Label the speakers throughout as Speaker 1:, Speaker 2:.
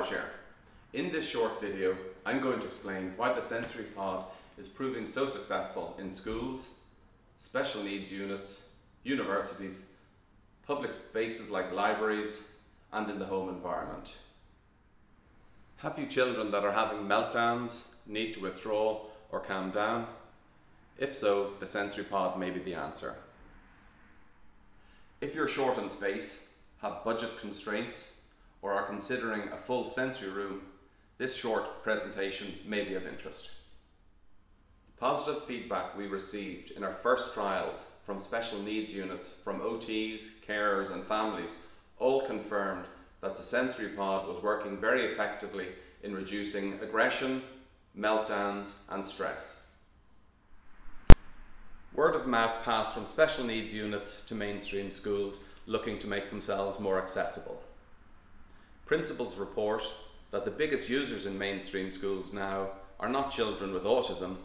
Speaker 1: Harsh here. In this short video, I'm going to explain why the SensoryPod is proving so successful in schools, special needs units, universities, public spaces like libraries, and in the home environment. Have you children that are having meltdowns, need to withdraw or calm down? If so, the SensoryPod may be the answer. If you're short on space, have budget constraints, or are considering a full sensory room, this short presentation may be of interest. The positive feedback we received in our first trials from special needs units, from OTs, carers and families, all confirmed that the SensoryPod was working very effectively in reducing aggression, meltdowns and stress. Word of mouth passed from special needs units to mainstream schools looking to make themselves more accessible. Principals report that the biggest users in mainstream schools now are not children with autism,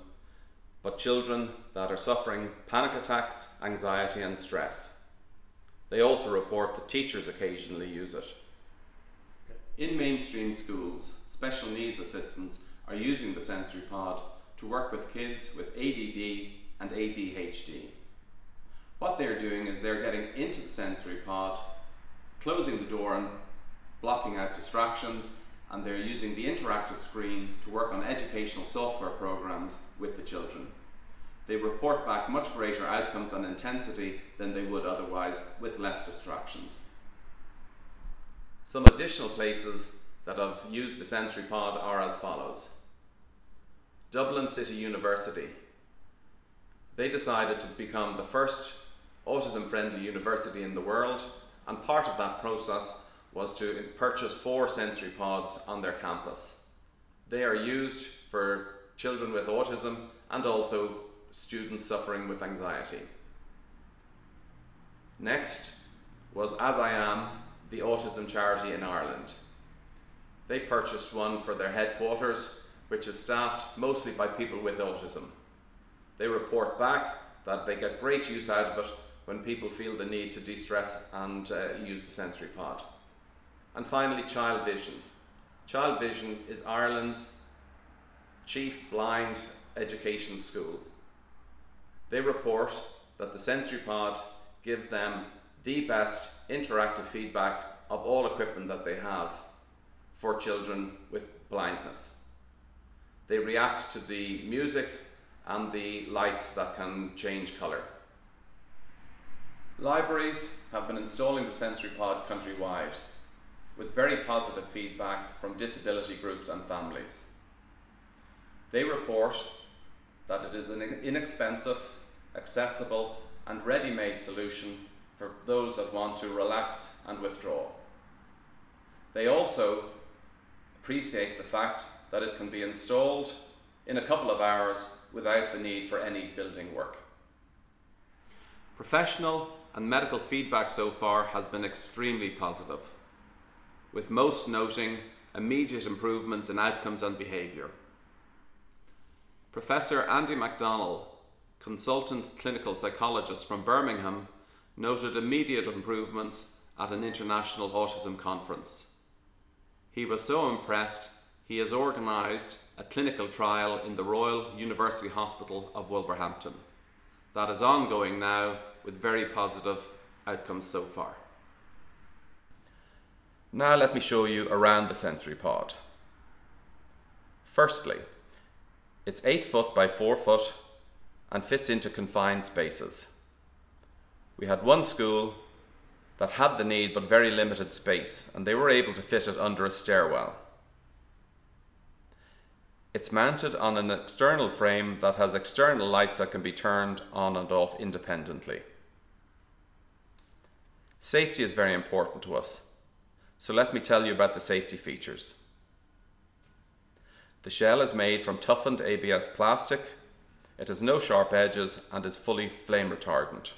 Speaker 1: but children that are suffering panic attacks, anxiety and stress. They also report that teachers occasionally use it. In mainstream schools, special needs assistants are using the SensoryPod to work with kids with ADD and ADHD. What they're doing is they're getting into the SensoryPod, closing the door and blocking out distractions, and they're using the interactive screen to work on educational software programs with the children. They report back much greater outcomes and intensity than they would otherwise with less distractions. Some additional places that have used the SensoryPod are as follows. Dublin City University. They decided to become the first autism-friendly university in the world, and part of that process was to purchase 4 SensoryPods on their campus. They are used for children with autism and also students suffering with anxiety. Next was As I Am, the autism charity in Ireland. They purchased one for their headquarters, which is staffed mostly by people with autism. They report back that they get great use out of it when people feel the need to de-stress and use the SensoryPod. And finally, Child Vision. Child Vision is Ireland's chief blind education school. They report that the SensoryPod gives them the best interactive feedback of all equipment that they have for children with blindness. They react to the music and the lights that can change colour. Libraries have been installing the SensoryPod countrywide, with very positive feedback from disability groups and families. They report that it is an inexpensive, accessible and ready-made solution for those that want to relax and withdraw. They also appreciate the fact that it can be installed in a couple of hours without the need for any building work. Professional and medical feedback so far has been extremely positive, with most noting immediate improvements in outcomes and behaviour. Professor Andy MacDonald, consultant clinical psychologist from Birmingham, noted immediate improvements at an international autism conference. He was so impressed, he has organised a clinical trial in the Royal University Hospital of Wolverhampton that is ongoing now with very positive outcomes so far. Now let me show you around the SensoryPod. Firstly, it's 8 foot by 4 foot and fits into confined spaces. We had one school that had the need but very limited space, and they were able to fit it under a stairwell. It's mounted on an external frame that has external lights that can be turned on and off independently. Safety is very important to us, so let me tell you about the safety features. The shell is made from toughened ABS plastic, it has no sharp edges and is fully flame retardant.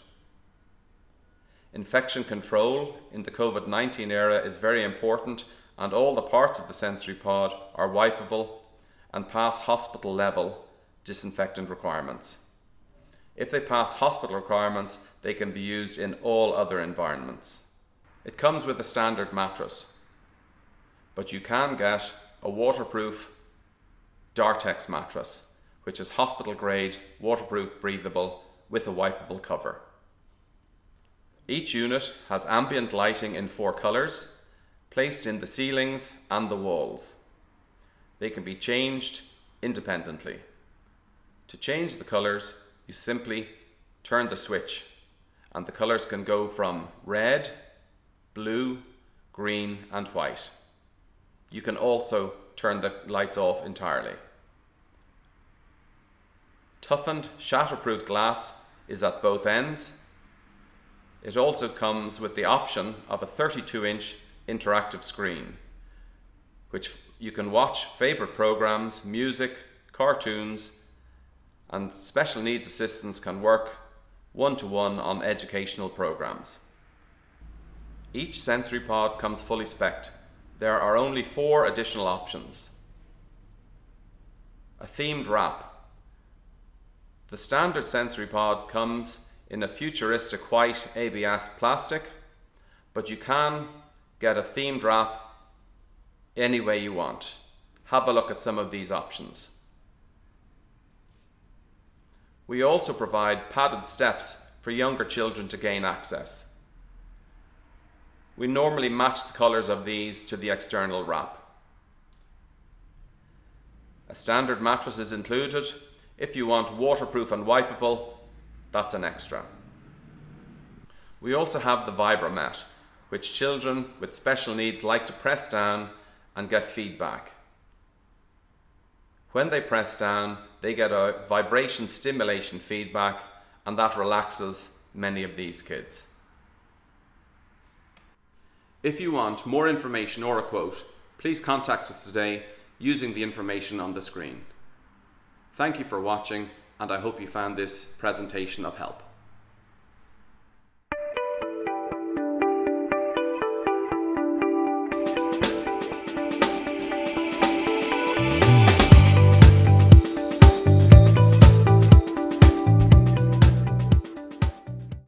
Speaker 1: Infection control in the COVID-19 era is very important, and all the parts of the SensoryPod are wipeable and pass hospital level disinfectant requirements. If they pass hospital requirements, they can be used in all other environments. It comes with a standard mattress. but you can get a waterproof Dartex mattress, which is hospital grade, waterproof, breathable, with a wipeable cover. Each unit has ambient lighting in 4 colours, placed in the ceilings and the walls. They can be changed independently. To change the colours, you simply turn the switch, and the colours can go from red, blue, green and white. You can also turn the lights off entirely. Toughened shatterproof glass is at both ends. It also comes with the option of a 32-inch interactive screen, which you can watch favourite programmes, music, cartoons, and special needs assistants can work one-to-one on educational programmes. Each sensory pod comes fully spec'd. There are only 4 additional options. A themed wrap. The standard sensory pod comes in a futuristic white ABS plastic, but you can get a themed wrap any way you want. Have a look at some of these options. We also provide padded steps for younger children to gain access. We normally match the colours of these to the external wrap. A standard mattress is included. If you want waterproof and wipeable, that's an extra. We also have the VibraMet, which children with special needs like to press down and get feedback. When they press down, they get a vibration stimulation feedback, and that relaxes many of these kids. If you want more information or a quote, please contact us today using the information on the screen. Thank you for watching, and I hope you found this presentation of help.